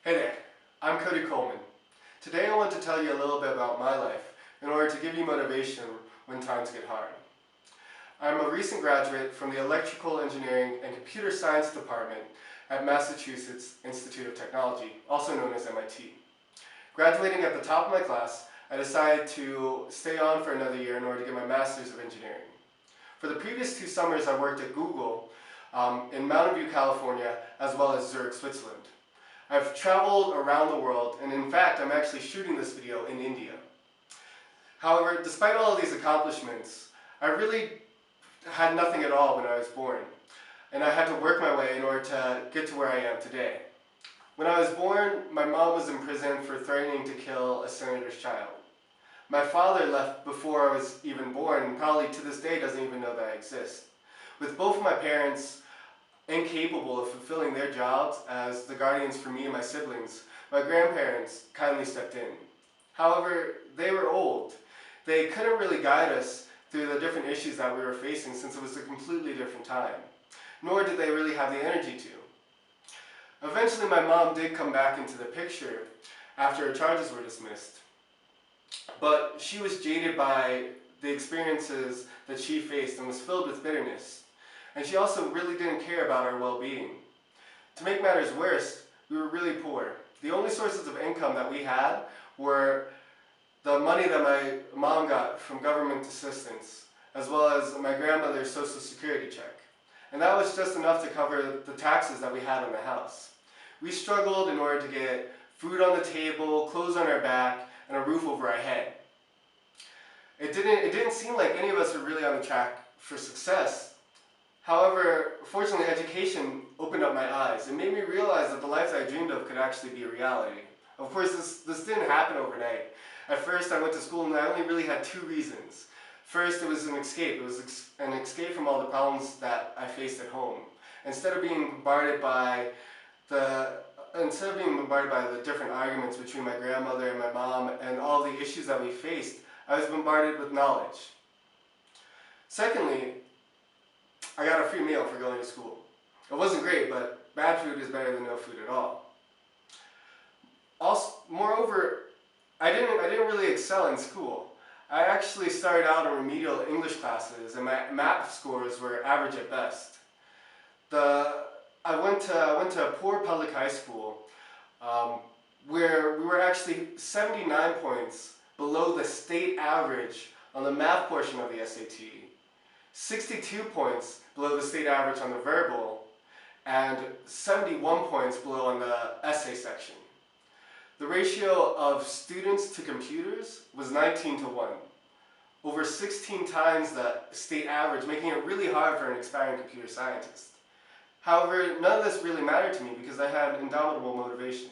Hey there, I'm Cody Coleman. Today I want to tell you a little bit about my life in order to give you motivation when times get hard. I'm a recent graduate from the Electrical Engineering and Computer Science Department at Massachusetts Institute of Technology, also known as MIT. Graduating at the top of my class, I decided to stay on for another year in order to get my Master's of Engineering. For the previous 2 summers I worked at Google in Mountain View, California, as well as Zurich, Switzerland. I've traveled around the world, and in fact, I'm actually shooting this video in India. However, despite all of these accomplishments, I really had nothing at all when I was born, and I had to work my way in order to get to where I am today. When I was born, my mom was in prison for threatening to kill a senator's child. My father left before I was even born, and probably to this day doesn't even know that I exist. With both of my parents incapable of fulfilling their jobs as the guardians for me and my siblings, my grandparents kindly stepped in. However, they were old. They couldn't really guide us through the different issues that we were facing since it was a completely different time, nor did they really have the energy to. Eventually my mom did come back into the picture after her charges were dismissed, but she was jaded by the experiences that she faced and was filled with bitterness. And she also really didn't care about our well-being. To make matters worse, we were really poor. The only sources of income that we had were the money that my mom got from government assistance, as well as my grandmother's Social Security check. And that was just enough to cover the taxes that we had on the house. We struggled in order to get food on the table, clothes on our back, and a roof over our head. It didn't seem like any of us were really on the track for success. However, fortunately, education opened up my eyes and made me realize that the life that I dreamed of could actually be a reality. Of course, this didn't happen overnight. At first, I went to school and I only really had 2 reasons. First, it was an escape. It was an escape from all the problems that I faced at home. Instead of being bombarded by the different arguments between my grandmother and my mom and all the issues that we faced, I was bombarded with knowledge. Secondly, I got a free meal for going to school. It wasn't great, but bad food is better than no food at all. Moreover, I didn't really excel in school. I actually started out in remedial English classes, and my math scores were average at best. I went to a poor public high school where we were actually 79 points below the state average on the math portion of the SAT. 62 points below the state average on the verbal, and 71 points below on the essay section. The ratio of students to computers was 19:1, over 16 times the state average, making it really hard for an aspiring computer scientist. However, none of this really mattered to me because I had indomitable motivation.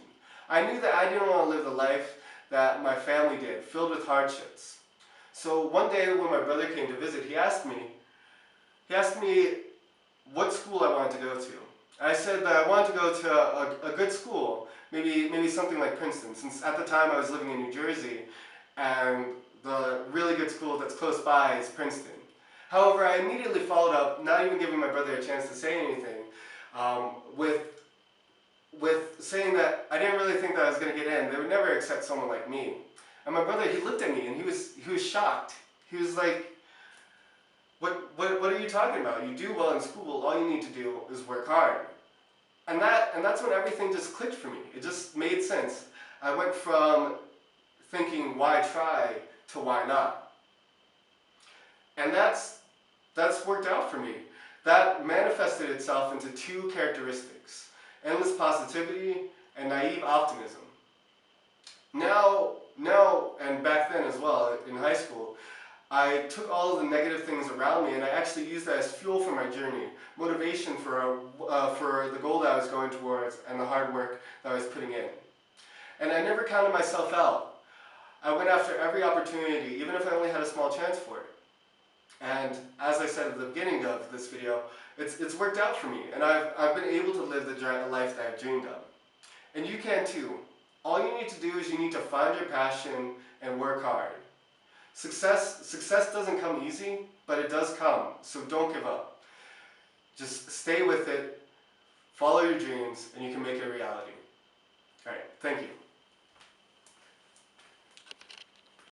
I knew that I didn't want to live the life that my family did, filled with hardships. So one day when my brother came to visit, he asked me what school I wanted to go to. I said that I wanted to go to a good school, maybe something like Princeton, since at the time I was living in New Jersey, and the really good school that's close by is Princeton. However, I immediately followed up, not even giving my brother a chance to say anything, with saying that I didn't really think that I was going to get in. They would never accept someone like me. And my brother, he looked at me and he was shocked. He was like, What are you talking about? You do well in school, all you need to do is work hard. And that's when everything just clicked for me. It just made sense. I went from thinking why try to why not. And that's worked out for me. That manifested itself into 2 characteristics: endless positivity and naive optimism. Now, and back then as well, in high school, I took all of the negative things around me and I actually used that as fuel for my journey, motivation for the goal that I was going towards and the hard work that I was putting in. And I never counted myself out. I went after every opportunity, even if I only had a small chance for it. And as I said at the beginning of this video, it's worked out for me, and I've been able to live the life that I've dreamed of. And you can too. All you need to do is you need to find your passion and work hard. Success doesn't come easy, but it does come, so don't give up. Just stay with it, follow your dreams, and you can make it a reality. All right, thank you.